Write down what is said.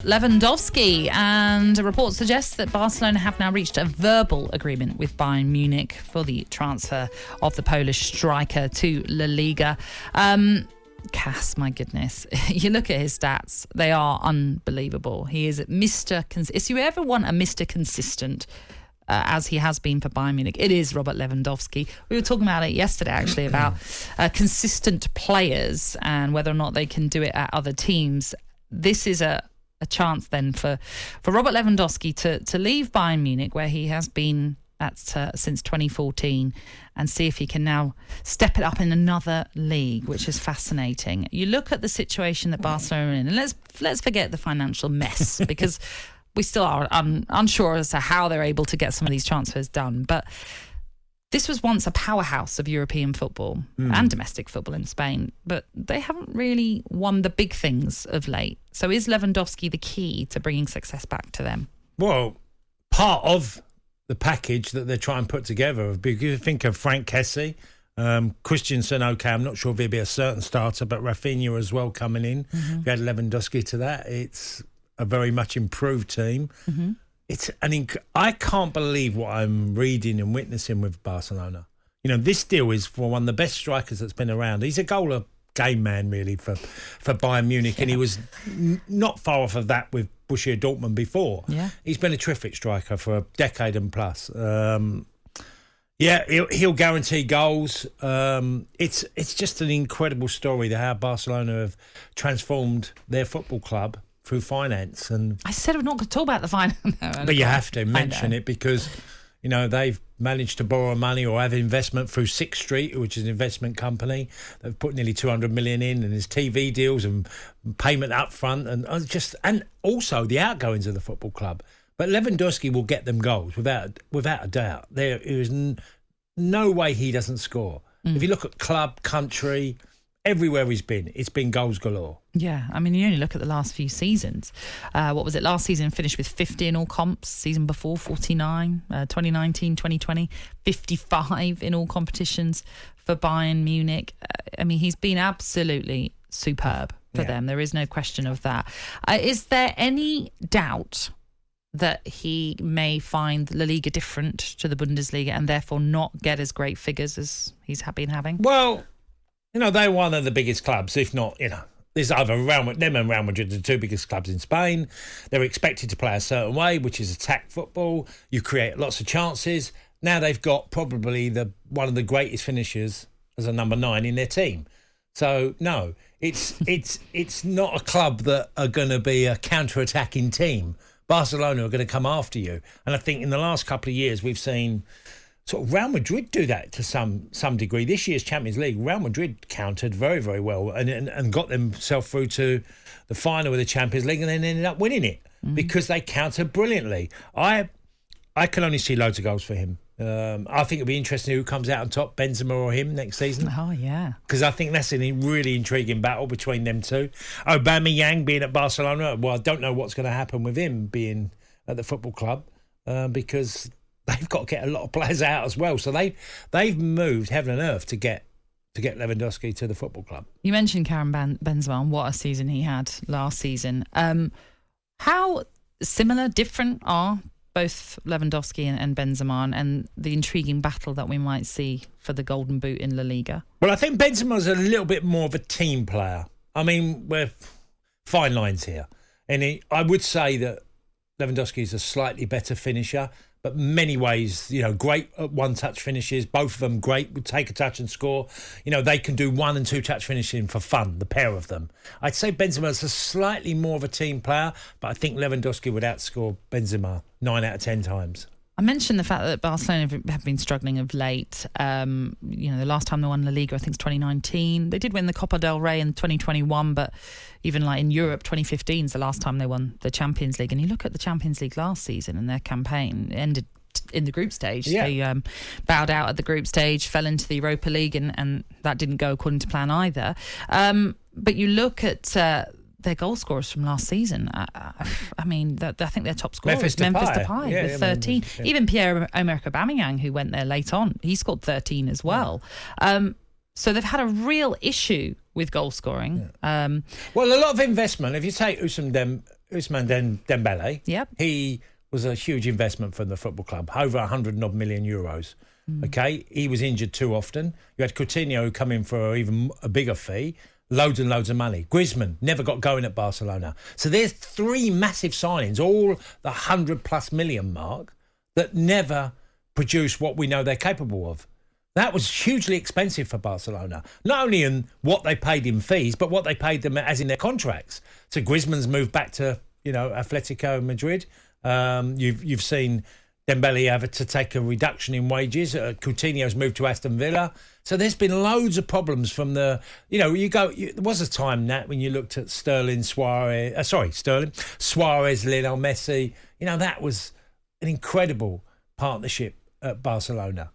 Lewandowski, and a report suggests that Barcelona have now reached a verbal agreement with Bayern Munich for the transfer of the Polish striker to La Liga. Cass, my goodness, you look at his stats, they are unbelievable. He is Mr. If you ever want a Mr. Consistent, as he has been for Bayern Munich, it is Robert Lewandowski. We were talking about it yesterday, actually, about consistent players and whether or not they can do it at other teams. This is a chance then for Robert Lewandowski to leave Bayern Munich, where he has been at since 2014, and see if he can now step it up in another league, which is fascinating. You look at the situation that Barcelona are in, and let's forget the financial mess, because we still are unsure as to how they're able to get some of these transfers done. But this was once a powerhouse of European football and domestic football in Spain, but they haven't really won the big things of late. So is Lewandowski the key to bringing success back to them? Well, part of the package that they're trying to put together, if you think of Frank Kessie, Christensen, okay, I'm not sure if he'll be a certain starter, but Rafinha as well coming in. If you add Lewandowski to that, it's a very much improved team. I can't believe what I'm reading and witnessing with Barcelona. You know, this deal is for one of the best strikers that's been around. He's a goal game man, really, for Bayern Munich, and he was not far off of that with Borussia Dortmund before. Yeah. He's been a terrific striker for a decade and plus. He'll guarantee goals. It's just an incredible story how Barcelona have transformed their football club through finance. And I said we're not going to talk about the finance. But you have to mention it because, you know, they've managed to borrow money or have investment through Sixth Street, which is an investment company. They've put nearly 200 million in, and there's TV deals and payment up front, and also the outgoings of the football club. But Lewandowski will get them goals without a doubt. There is no way he doesn't score. If you look at club, country, everywhere he's been, it's been goals galore. Yeah, I mean, you only look at the last few seasons. What was it? Last season finished with 50 in all comps. Season before, 49. 2019, 2020, 55 in all competitions for Bayern Munich. I mean, he's been absolutely superb for them. There is no question of that. Is there any doubt that he may find La Liga different to the Bundesliga and therefore not get as great figures as he's been having? Well, you know, they're one of the biggest clubs, if not, you know, there's either them and Real Madrid, the two biggest clubs in Spain. They're expected to play a certain way, which is attack football. You create lots of chances. Now they've got probably one of the greatest finishers as a number 9 in their team. So, no, it's not a club that are going to be a counter-attacking team. Barcelona are going to come after you. And I think in the last couple of years, we've seen sort of Real Madrid do that to some degree. This year's Champions League, Real Madrid countered very, very well and got themselves through to the final of the Champions League and then ended up winning it because they countered brilliantly. I can only see loads of goals for him. I think it'll be interesting who comes out on top, Benzema or him next season. Oh, yeah. Because I think that's a really intriguing battle between them two. Aubameyang being at Barcelona, well, I don't know what's going to happen with him being at the football club because they've got to get a lot of players out as well. So they've moved heaven and earth to get Lewandowski to the football club. You mentioned Karim Benzema and what a season he had last season. How similar, different are both Lewandowski and Benzema and the intriguing battle that we might see for the Golden Boot in La Liga? Well, I think Benzema's a little bit more of a team player. I mean, we're fine lines here. And I would say that Lewandowski is a slightly better finisher, but many ways, you know, great one-touch finishes. Both of them great, would take a touch and score. You know, they can do 1- and 2-touch finishing for fun, the pair of them. I'd say Benzema's a slightly more of a team player, but I think Lewandowski would outscore Benzema 9 out of 10 times. I mentioned the fact that Barcelona have been struggling of late. You know, the last time they won La Liga, I think, is 2019. They did win the Copa del Rey in 2021, but even like in Europe, 2015 is the last time they won the Champions League. And you look at the Champions League last season and their campaign ended in the group stage. Yeah. They bowed out at the group stage, fell into the Europa League, and that didn't go according to plan either. But you look at their goal scorers from last season. I mean, I think their top scorer was Memphis Depay with 13. Even Pierre-Emerick Aubameyang, who went there late on, he scored 13 as well. So they've had a real issue with goal scoring. Well, a lot of investment. If you take Ousmane Dembele. Yep. He was a huge investment from the football club, over 100 million euros. Okay, he was injured too often. You had Coutinho who come in for even a bigger fee, loads and loads of money. Griezmann never got going at Barcelona. So there's 3 massive signings, all the 100+ million mark, that never produce what we know they're capable of. That was hugely expensive for Barcelona, not only in what they paid in fees, but what they paid them as in their contracts. So Griezmann's moved back to, Atletico Madrid. You've seen Dembele have to take a reduction in wages. Coutinho's moved to Aston Villa. So there's been loads of problems from the, there was a time, Nat, when you looked at Suarez, Lionel Messi. That was an incredible partnership at Barcelona.